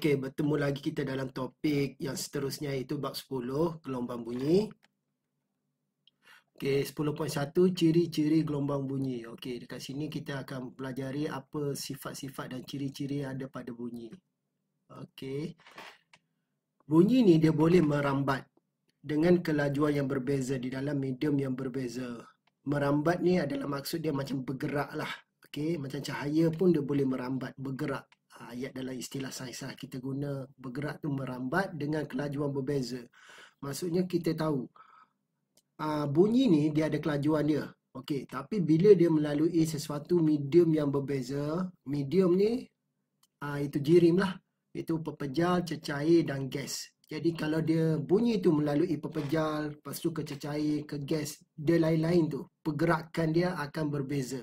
Okey, bertemu lagi kita dalam topik yang seterusnya iaitu bab 10, gelombang bunyi. Okey, 10.1 ciri-ciri gelombang bunyi. Okey, dekat sini kita akan pelajari apa sifat-sifat dan ciri-ciri yang ada pada bunyi. Okey. Bunyi ni dia boleh merambat dengan kelajuan yang berbeza di dalam medium yang berbeza. Merambat ni adalah maksud dia macam bergerak lah. Okey, macam cahaya pun dia boleh merambat, bergerak. Ayat dalam istilah sains kita guna bergerak tu merambat dengan kelajuan berbeza. Maksudnya kita tahu bunyi ni dia ada kelajuan dia. Okey, tapi bila dia melalui sesuatu medium yang berbeza, medium ni itu jirim lah. Itu pepejal, cecair dan gas. Jadi kalau dia bunyi tu melalui pepejal, lepas tu ke cecair, ke gas, dia lain-lain tu. Pergerakan dia akan berbeza.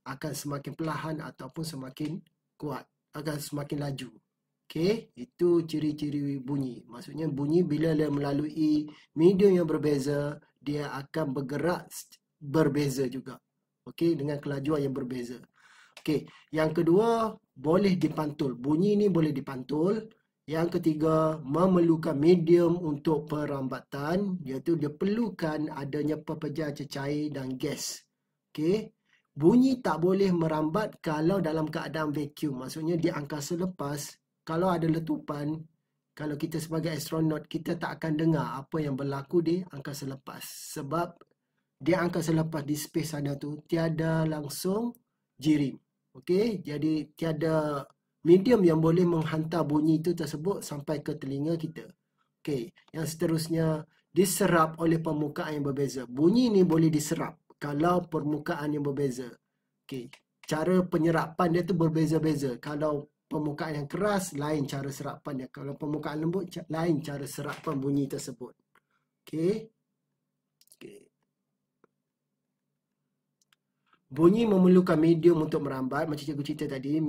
Akan semakin perlahan ataupun semakin kuat. Akan semakin laju. Okey, itu ciri-ciri bunyi. Maksudnya bunyi bila dia melalui medium yang berbeza, dia akan bergerak berbeza juga. Okey, dengan kelajuan yang berbeza. Okey, yang kedua, boleh dipantul. Bunyi ni boleh dipantul. Yang ketiga, memerlukan medium untuk perambatan, iaitu dia perlukan adanya pepejal, cecair dan gas. Okey. Bunyi tak boleh merambat kalau dalam keadaan vacuum. Maksudnya di angkasa lepas, kalau ada letupan, kalau kita sebagai astronot, kita tak akan dengar apa yang berlaku di angkasa lepas. Sebab di angkasa lepas, di space sana tu, tiada langsung jirim. Okey, jadi tiada medium yang boleh menghantar bunyi itu tersebut sampai ke telinga kita. Okey, yang seterusnya, diserap oleh permukaan yang berbeza. Bunyi ni boleh diserap kalau permukaan yang berbeza. Okey, cara penyerapan dia tu berbeza-beza. Kalau permukaan yang keras, lain cara serapan dia. Kalau permukaan lembut, lain cara serapan bunyi tersebut. Okey. Bunyi memerlukan medium untuk merambat. Macam cikgu cerita tadi,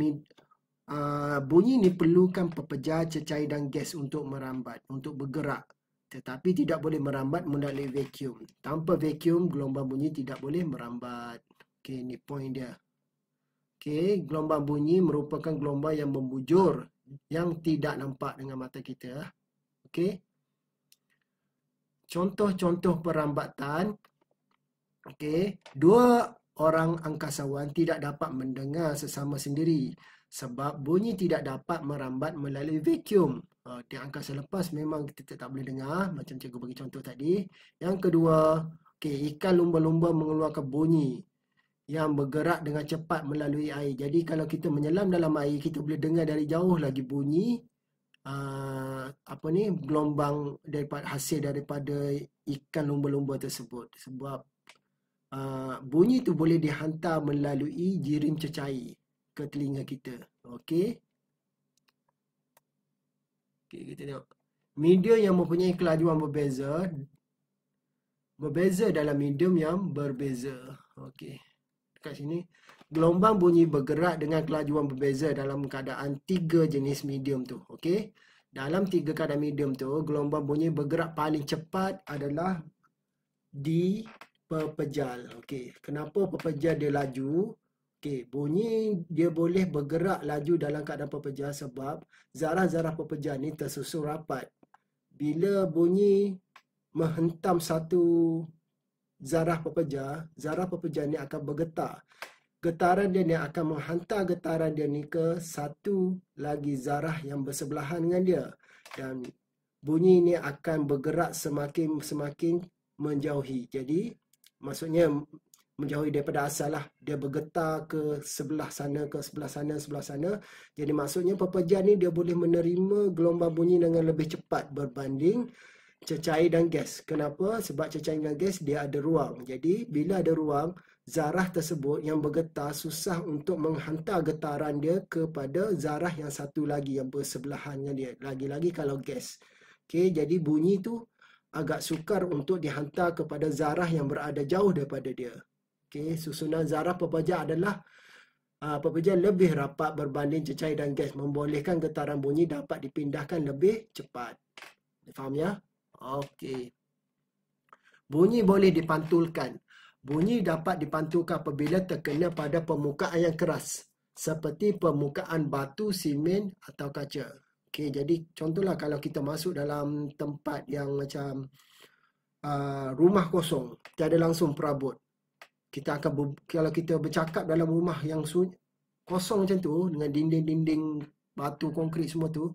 bunyi ni perlukan pepejal, cecair dan gas untuk merambat, untuk bergerak. Tetapi tidak boleh merambat melalui vacuum. Tanpa vacuum, gelombang bunyi tidak boleh merambat. Okey, ni point dia. Okey, gelombang bunyi merupakan gelombang yang membujur, yang tidak nampak dengan mata kita. Okey. Contoh-contoh perambatan. Okey, dua orang angkasawan tidak dapat mendengar sesama sendiri sebab bunyi tidak dapat merambat melalui vacuum. Di angkasa lepas memang kita tak boleh dengar, macam cikgu bagi contoh tadi. Yang kedua, ikan lumba-lumba mengeluarkan bunyi yang bergerak dengan cepat melalui air. Jadi kalau kita menyelam dalam air, kita boleh dengar dari jauh lagi bunyi gelombang hasil daripada ikan lumba-lumba tersebut. Sebab bunyi tu boleh dihantar melalui jirim cecair ke telinga kita. Okey. Okey, kita tengok. Medium yang mempunyai kelajuan berbeza dalam medium yang berbeza. Okey. Dekat sini, gelombang bunyi bergerak dengan kelajuan berbeza dalam keadaan 3 jenis medium tu. Okey. Dalam 3 keadaan medium tu, gelombang bunyi bergerak paling cepat adalah di pepejal. Okey, kenapa pepejal dia laju? Okey, bunyi dia boleh bergerak laju dalam keadaan pepejal sebab zarah-zarah pepejal ni tersusun rapat. Bila bunyi menghentam satu zarah pepejal ni akan bergetar. Getaran dia ni akan menghantar getaran dia ni ke satu lagi zarah yang bersebelahan dengan dia. Dan bunyi ni akan bergerak semakin menjauhi. Jadi maksudnya menjauhi daripada asal lah. Dia bergetar ke sebelah sana, ke sebelah sana, sebelah sana. Jadi maksudnya pepejal ni dia boleh menerima gelombang bunyi dengan lebih cepat berbanding cecair dan gas. Kenapa? Sebab cecair dan gas dia ada ruang. Jadi bila ada ruang, zarah tersebut yang bergetar susah untuk menghantar getaran dia kepada zarah yang satu lagi yang bersebelahan dengan dia. Lagi-lagi kalau gas. Okey, jadi bunyi tu agak sukar untuk dihantar kepada zarah yang berada jauh daripada dia. Okey, susunan zarah pepejal adalah pepejal lebih rapat berbanding cecair dan gas, membolehkan getaran bunyi dapat dipindahkan lebih cepat. Faham ya? Okey. Bunyi boleh dipantulkan. Bunyi dapat dipantulkan apabila terkena pada permukaan yang keras, seperti permukaan batu, simen atau kaca. Okey, jadi contohlah kalau kita masuk dalam tempat yang macam rumah kosong, tiada langsung perabot. Kita akan kalau kita bercakap dalam rumah yang kosong macam tu dengan dinding-dinding batu konkrit semua tu,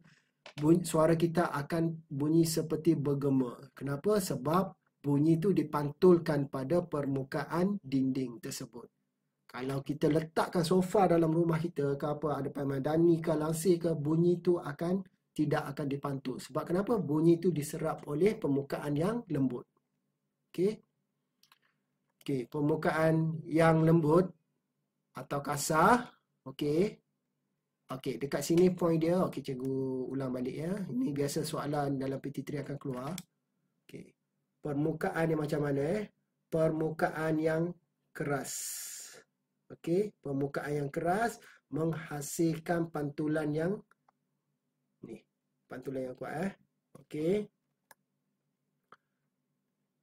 suara kita akan bunyi seperti bergema. Kenapa? Sebab bunyi tu dipantulkan pada permukaan dinding tersebut. Kalau kita letakkan sofa dalam rumah kita ke apa, ada pamadani ke langsir ke, bunyi tu tidak akan dipantul. Sebab kenapa? Bunyi tu diserap oleh permukaan yang lembut. Okey. Okey, permukaan yang lembut atau kasar. Okey. Okey, dekat sini point dia. Okey, cikgu ulang balik ya. Ini biasa soalan dalam PT3 akan keluar. Okey. Permukaan yang macam mana? Permukaan yang keras. Okey, permukaan yang keras menghasilkan pantulan yang pantulan yang kuat. Okey.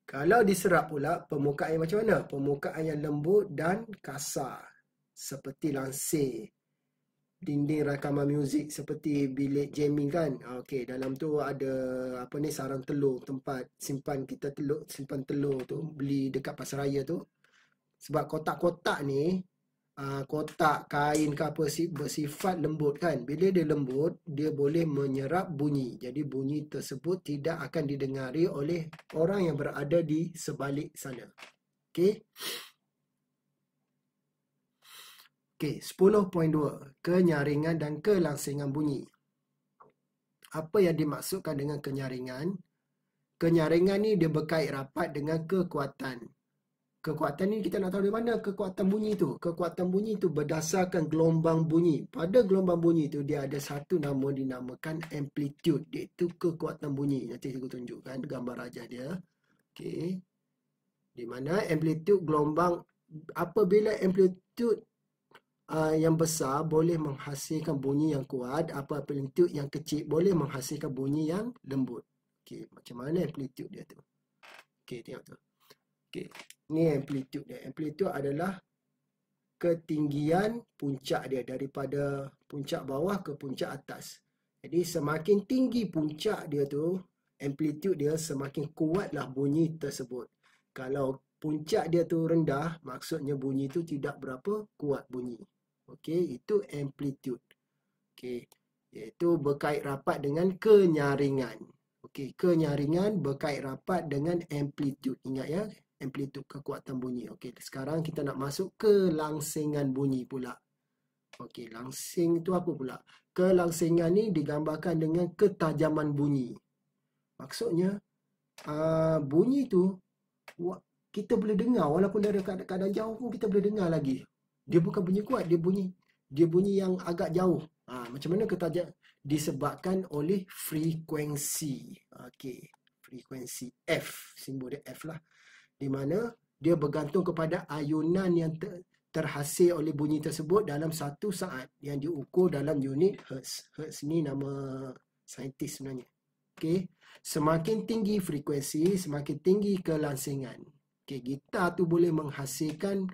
Kalau diserap pula, permukaan yang macam mana? Permukaan yang lembut dan kasar. Seperti langsir. Dinding rakaman muzik seperti bilik jamming kan. Okey, dalam tu ada sarang telur, tempat simpan telur tu, beli dekat pasaraya tu. Sebab kotak-kotak ni, kotak kain ke apa bersifat lembut kan. Bila dia lembut, dia boleh menyerap bunyi. Jadi bunyi tersebut tidak akan didengari oleh orang yang berada di sebalik sana. Okey. Okey, 10.2. Kenyaringan dan kelangsingan bunyi. Apa yang dimaksudkan dengan kenyaringan? Kenyaringan ni dia berkait rapat dengan kekuatan. Kekuatan ni kita nak tahu dari mana kekuatan bunyi tu. Kekuatan bunyi tu berdasarkan gelombang bunyi. Pada gelombang bunyi tu dia ada satu nama dinamakan amplitude, iaitu kekuatan bunyi. Nanti saya tunjukkan gambar rajah dia. Okey. Di mana amplitude gelombang, apabila amplitude yang besar boleh menghasilkan bunyi yang kuat, amplitude yang kecil boleh menghasilkan bunyi yang lembut. Okey, macam mana amplitude dia tu? Okey, tengok tu. Okey, ni amplitude dia. Amplitude adalah ketinggian puncak dia daripada puncak bawah ke puncak atas. Jadi semakin tinggi puncak dia tu, amplitude dia semakin kuatlah bunyi tersebut. Kalau puncak dia tu rendah, maksudnya bunyi tu tidak berapa kuat bunyi. Okey, itu amplitude. Okey, iaitu berkait rapat dengan kenyaringan. Okey, kenyaringan berkait rapat dengan amplitude. Ingat ya, amplitude kekuatan bunyi. Okey, sekarang kita nak masuk ke langsingan bunyi pula. Okey, langsing itu apa pula? Kelangsingan ni digambarkan dengan ketajaman bunyi. Maksudnya, bunyi tu kita boleh dengar walaupun dari keadaan jauh pun kita boleh dengar lagi. Dia bukan bunyi kuat, dia bunyi yang agak jauh. Macam mana ketajaman? Disebabkan oleh frekuensi. Okey, frekuensi F, simbol dia F lah. Di mana dia bergantung kepada ayunan yang terhasil oleh bunyi tersebut dalam satu saat yang diukur dalam unit Hertz. Hertz ni nama saintis sebenarnya. Okey, semakin tinggi frekuensi, semakin tinggi kelangsingan. Okey, gitar tu boleh menghasilkan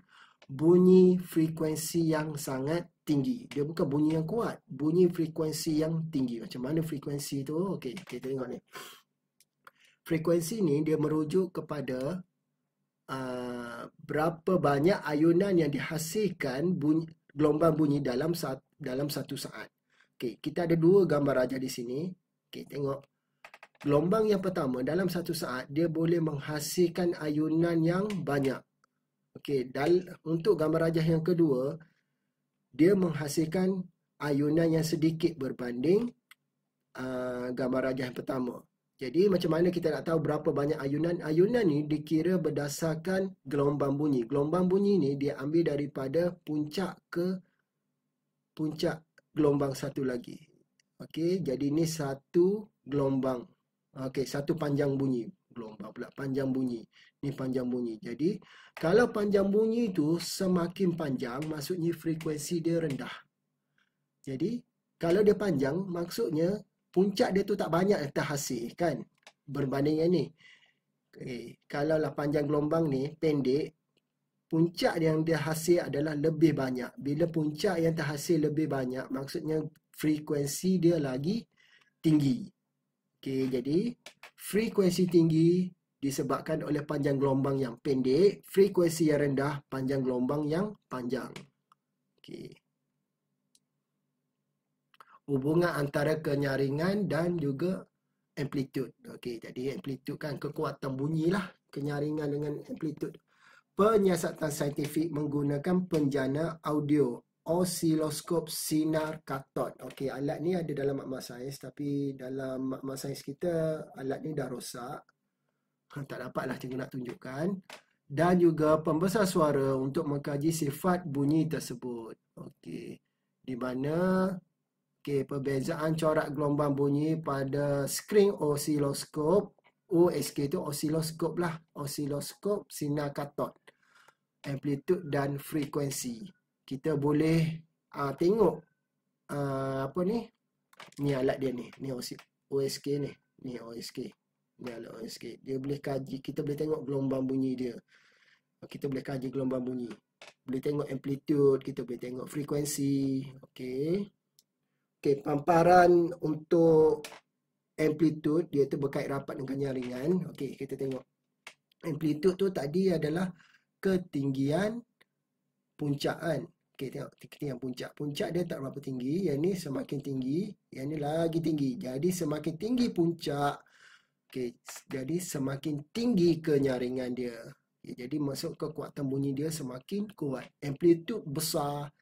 bunyi frekuensi yang sangat tinggi. Dia bukan bunyi yang kuat, bunyi frekuensi yang tinggi. Macam mana frekuensi tu? Okey, kita tengok ni. Frekuensi ni dia merujuk kepada berapa banyak ayunan yang dihasilkan gelombang bunyi dalam satu saat. Okey, kita ada dua gambar rajah di sini. Okey, tengok. Gelombang yang pertama dalam satu saat dia boleh menghasilkan ayunan yang banyak. Okey, untuk gambar rajah yang kedua, dia menghasilkan ayunan yang sedikit berbanding gambar rajah yang pertama. Jadi macam mana kita nak tahu berapa banyak ayunan? Ayunan ni dikira berdasarkan gelombang bunyi. Gelombang bunyi ni dia ambil daripada puncak ke puncak gelombang satu lagi. Okey, jadi ni satu gelombang. Okey, satu panjang bunyi. Gelombang pula panjang bunyi. Ni panjang bunyi. Jadi kalau panjang bunyi tu semakin panjang, maksudnya frekuensi dia rendah. Jadi kalau dia panjang, maksudnya puncak dia tu tak banyak terhasil kan, berbanding yang ni. Okay. Kalau lah panjang gelombang ni pendek, puncak yang dia hasil adalah lebih banyak. Bila puncak yang terhasil lebih banyak, maksudnya frekuensi dia lagi tinggi. Okey, jadi frekuensi tinggi disebabkan oleh panjang gelombang yang pendek, frekuensi yang rendah panjang gelombang yang panjang. Okey. Hubungan antara kenyaringan dan juga amplitude. Okey, jadi amplitude kan kekuatan bunyi lah, kenyaringan dengan amplitude. Penyiasatan saintifik menggunakan penjana audio, osiloskop sinar katod. Okey, alat ni ada dalam makmal sains, tapi dalam makmal sains kita alat ni dah rosak. Tak dapatlah cikgu nak tunjukkan. Dan juga pembesar suara untuk mengkaji sifat bunyi tersebut. Okey, di mana perbezaan corak gelombang bunyi pada skrin osiloskop, OSK itu osiloskop lah, osiloskop sinar katod, amplitude dan frekuensi. Kita boleh tengok apa ni alat dia ni OSK ni OSK. Ni alat OSK. Dia boleh kaji, kita boleh tengok gelombang bunyi dia. Kita boleh kaji gelombang bunyi. Boleh tengok amplitude, kita boleh tengok frekuensi. Okey. Okey, pamparan untuk amplitude dia tu berkait rapat dengan kenyaringan. Okey, kita tengok. Amplitude tu tadi adalah ketinggian puncaan. Okey, tengok ketinggian puncak. Puncak dia tak berapa tinggi, yang ni semakin tinggi, yang ni lagi tinggi. Jadi semakin tinggi puncak, okey, jadi semakin tinggi kenyaringan dia. Okay, jadi maksud kekuatan bunyi dia semakin kuat. Amplitude besar,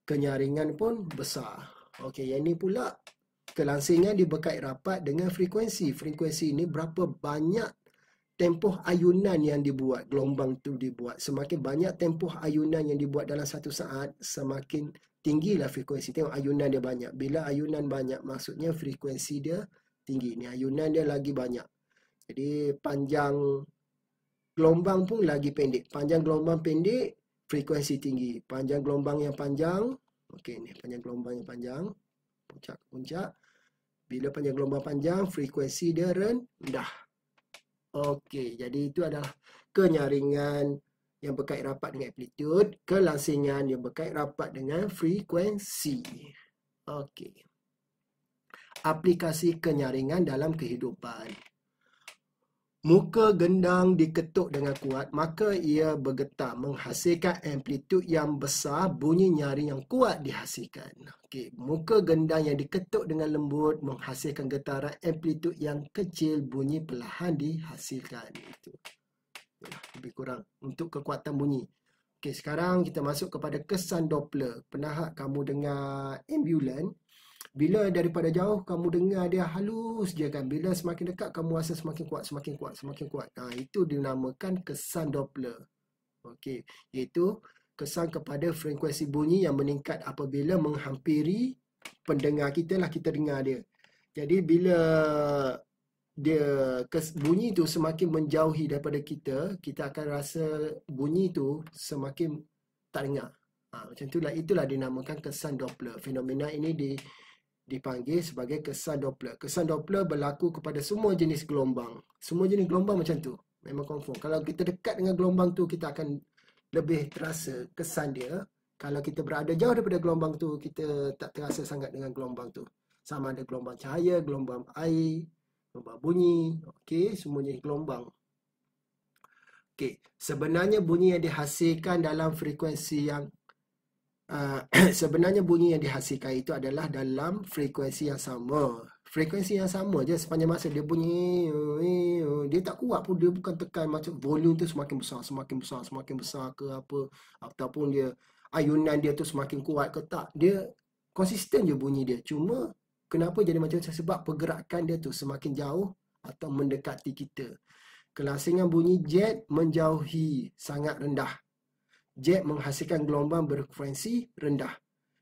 kenyaringan pun besar. Okey, yang ni pula kelangsingan dia berkait rapat dengan frekuensi. Frekuensi ini berapa banyak tempoh ayunan yang dibuat, gelombang tu dibuat. Semakin banyak tempoh ayunan yang dibuat dalam satu saat, semakin tinggilah frekuensi. Tengok ayunan dia banyak. Bila ayunan banyak, maksudnya frekuensi dia tinggi. Ni ayunan dia lagi banyak. Jadi panjang gelombang pun lagi pendek. Panjang gelombang pendek, frekuensi tinggi. Panjang gelombang yang panjang, okey ni panjang gelombang yang panjang, puncak ke puncak. Bila panjang gelombang panjang, frekuensi dia rendah. Okey, jadi itu adalah kenyaringan yang berkait rapat dengan amplitude, kelangsingan yang berkait rapat dengan frekuensi. Okey. Aplikasi kenyaringan dalam kehidupan. Muka gendang diketuk dengan kuat, maka ia bergetar, menghasilkan amplitude yang besar, bunyi nyaring yang kuat dihasilkan. Okey, muka gendang yang diketuk dengan lembut menghasilkan getaran, amplitude yang kecil, bunyi perlahan dihasilkan. Itu lebih kurang untuk kekuatan bunyi. Okey, sekarang kita masuk kepada kesan Doppler. Pernah kamu dengar ambulan? Bila daripada jauh kamu dengar dia halus je kan. Bila semakin dekat kamu rasa semakin kuat, semakin kuat, semakin kuat. Itu dinamakan kesan Doppler. Okey, iaitu kesan kepada frekuensi bunyi yang meningkat apabila menghampiri pendengar kita lah, kita dengar dia. Jadi bila dia bunyi tu semakin menjauhi daripada kita, kita akan rasa bunyi tu semakin tak dengar. Macam itulah dinamakan kesan Doppler. Fenomena ini dipanggil sebagai kesan Doppler. Kesan Doppler berlaku kepada semua jenis gelombang. Semua jenis gelombang macam tu. Memang confirm. Kalau kita dekat dengan gelombang tu, kita akan lebih terasa kesan dia. Kalau kita berada jauh daripada gelombang tu, kita tak terasa sangat dengan gelombang tu. Sama ada gelombang cahaya, gelombang air, gelombang bunyi. Okey, semua jenis gelombang. Okey, sebenarnya bunyi yang dihasilkan dalam frekuensi yang sebenarnya bunyi yang dihasilkan itu adalah dalam frekuensi yang sama. Frekuensi yang sama je sepanjang masa dia bunyi. Dia tak kuat pun, dia bukan tekan macam volume tu semakin besar, semakin besar ke apa. Ataupun dia ayunan dia tu semakin kuat ke tak. Dia konsisten je bunyi dia. Cuma kenapa jadi macam tu? Sebab pergerakan dia tu semakin jauh atau mendekati kita. Kelangsingan bunyi jet menjauhi sangat rendah. Jet menghasilkan gelombang berfrekuensi rendah.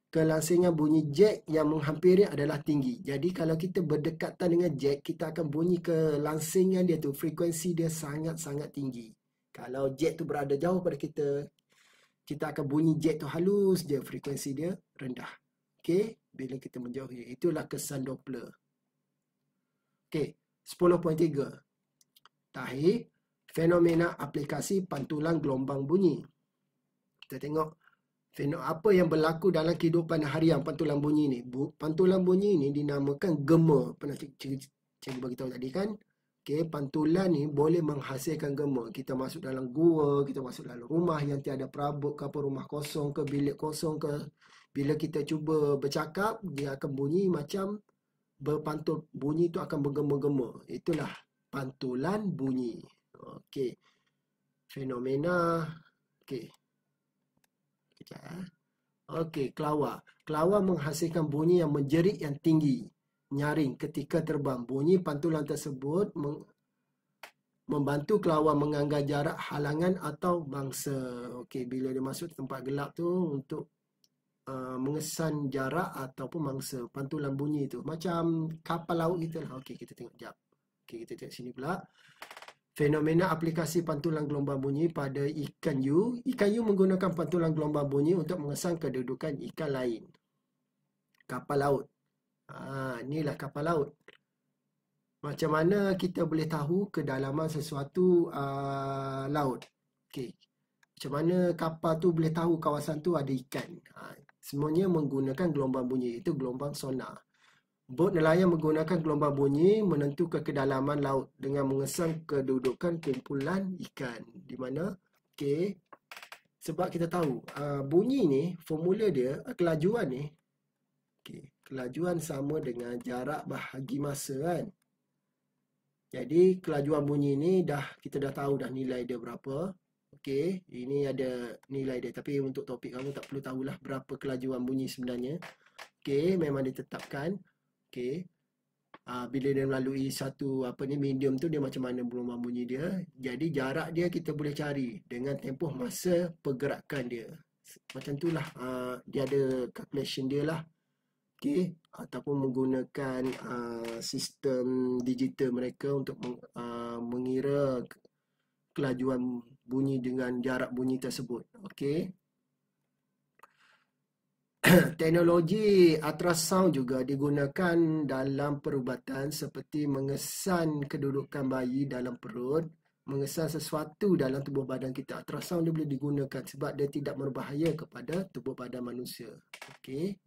Kelangsingan bunyi jet yang menghampiri adalah tinggi. Jadi kalau kita berdekatan dengan jet, kita akan bunyi kelangsingan dia tu, frekuensi dia sangat-sangat tinggi. Kalau jet tu berada jauh pada kita, kita akan bunyi jet tu halus je, frekuensi dia rendah. Okey, bila kita menjauhi. Itulah kesan Doppler. Okey, 10.3. Tahi, fenomena aplikasi pantulan gelombang bunyi. Kita tengok Apa yang berlaku dalam kehidupan harian pantulan bunyi ni? Pantulan bunyi ni dinamakan gema. Pernah cikgu bagi tahu tadi kan? Okey, pantulan ni boleh menghasilkan gema. Kita masuk dalam gua, kita masuk dalam rumah yang tiada perabot ke apa, rumah kosong ke, bilik kosong ke. Bila kita cuba bercakap, dia akan bunyi macam berpantul. Bunyi tu akan bergema-gema. Itulah pantulan bunyi. Okey. Fenomena. Okey. Kejap. Okey, kelawar. Kelawar menghasilkan bunyi yang menjerit yang tinggi, nyaring ketika terbang. Bunyi pantulan tersebut membantu kelawar menganggar jarak, halangan atau bangsa. Okey, bila dia masuk tempat gelap tu untuk mengesan jarak ataupun mangsa. Pantulan bunyi tu macam kapal laut kita lah. Okey, kita tengok jap. Okey, kita tengok sini pula. Fenomena aplikasi pantulan gelombang bunyi pada ikan hiu. Ikan hiu menggunakan pantulan gelombang bunyi untuk mengesan kedudukan ikan lain. Kapal laut. Inilah kapal laut. Macam mana kita boleh tahu kedalaman sesuatu laut? Okey. Macam mana kapal tu boleh tahu kawasan tu ada ikan? Semuanya menggunakan gelombang bunyi. Itu gelombang sonar. Bot nelayan menggunakan gelombang bunyi menentukan kedalaman laut dengan mengesan kedudukan kumpulan ikan. Di mana? Okey. Sebab kita tahu bunyi ni, formula dia, kelajuan ni. Okey. Kelajuan sama dengan jarak bahagi masa kan. Jadi kelajuan bunyi ni kita dah tahu dah nilai dia berapa. Okey. Ini ada nilai dia. Tapi untuk topik kamu tak perlu tahulah berapa kelajuan bunyi sebenarnya. Okey. Memang ditetapkan. Okey. Bila dia melalui satu medium tu, dia macam mana gelombang bunyi dia. Jadi jarak dia kita boleh cari dengan tempoh masa pergerakan dia. Macam itulah dia ada calculation dia lah. Okey, ataupun menggunakan sistem digital mereka untuk mengira kelajuan bunyi dengan jarak bunyi tersebut. Okey. Teknologi ultrasound juga digunakan dalam perubatan seperti mengesan kedudukan bayi dalam perut, mengesan sesuatu dalam tubuh badan kita. Ultrasound dia boleh digunakan sebab dia tidak berbahaya kepada tubuh badan manusia. Okey.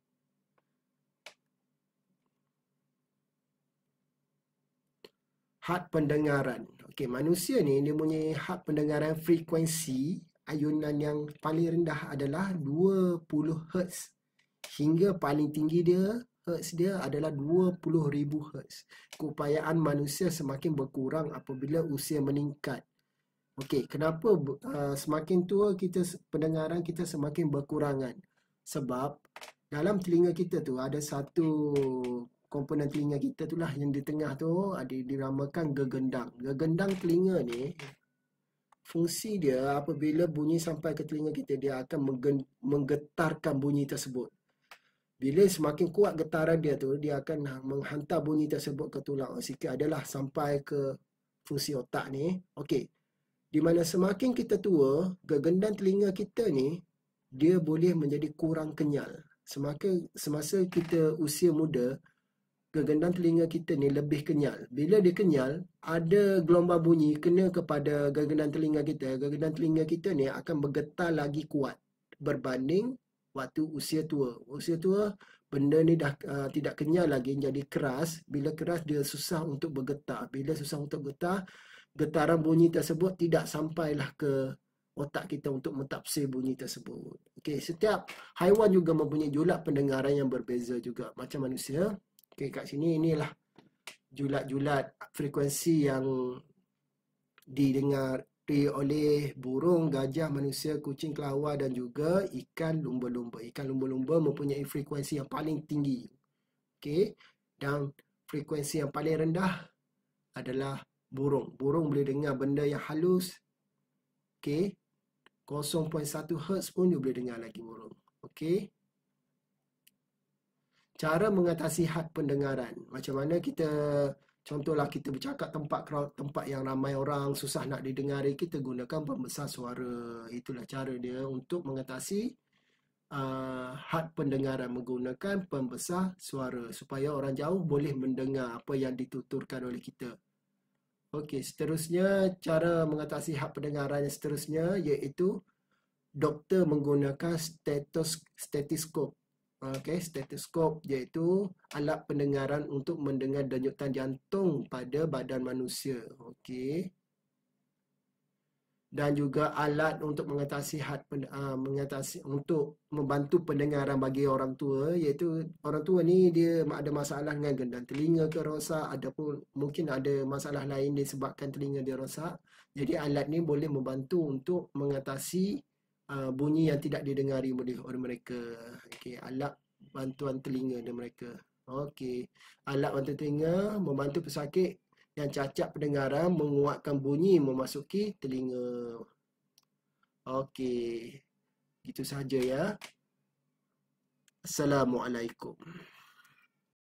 Had pendengaran. Okey, manusia ni dia punya had pendengaran frekuensi ayunan yang paling rendah adalah 20 Hz. Hingga paling tinggi dia, Hertz dia adalah 20,000 Hz. Keupayaan manusia semakin berkurang apabila usia meningkat. Okey, kenapa semakin tua pendengaran kita semakin berkurangan? Sebab dalam telinga kita tu ada satu komponen telinga kita tu lah yang di tengah tu dinamakan gegendang. Gegendang telinga ni, fungsi dia apabila bunyi sampai ke telinga kita, dia akan menggetarkan bunyi tersebut. Bila semakin kuat getaran dia tu, dia akan menghantar bunyi tersebut ke tulang. Sikit adalah sampai ke fungsi otak ni. Okey. Di mana semakin kita tua, gegendang telinga kita ni, dia boleh menjadi kurang kenyal. Semasa kita usia muda, gegendang telinga kita ni lebih kenyal. Bila dia kenyal, ada gelombang bunyi kena kepada gegendang telinga kita. Gegendang telinga kita ni akan bergetar lagi kuat berbanding waktu usia tua. Usia tua, benda ni dah tidak kenyal lagi, jadi keras. Bila keras, dia susah untuk bergetar. Bila susah untuk bergetar, getaran bunyi tersebut tidak sampailah ke otak kita untuk mentafsir bunyi tersebut. Okey, setiap haiwan juga mempunyai julat pendengaran yang berbeza juga macam manusia. Okey, kat sini inilah julat-julat frekuensi yang didengar oleh burung, gajah, manusia, kucing, kelawar dan juga ikan lumba-lumba. Ikan lumba-lumba mempunyai frekuensi yang paling tinggi. Okey, dan frekuensi yang paling rendah adalah burung. Burung boleh dengar benda yang halus. Okey, 0.1 Hz pun dia boleh dengar lagi burung. Okey. Cara mengatasi had pendengaran. Macam mana kita, contohlah kita bercakap tempat yang ramai orang, susah nak didengari, kita gunakan pembesar suara. Itulah cara dia untuk mengatasi had pendengaran, menggunakan pembesar suara supaya orang jauh boleh mendengar apa yang dituturkan oleh kita. Okey, seterusnya cara mengatasi had pendengaran yang seterusnya iaitu doktor menggunakan stetoskop. Okey, stetoskop iaitu alat pendengaran untuk mendengar denyutan jantung pada badan manusia. Okey. Dan juga alat untuk mengatasi untuk membantu pendengaran bagi orang tua, iaitu orang tua ni dia ada masalah dengan gendang telinga ke rosak, ataupun mungkin ada masalah lain disebabkan telinga dia rosak. Jadi alat ni boleh membantu untuk mengatasi bunyi yang tidak didengari oleh mereka. Okey, alat bantuan telinga dia mereka. Okey, alat bantuan telinga membantu pesakit yang cacat pendengaran menguatkan bunyi memasuki telinga. Okey, itu saja ya. Assalamualaikum.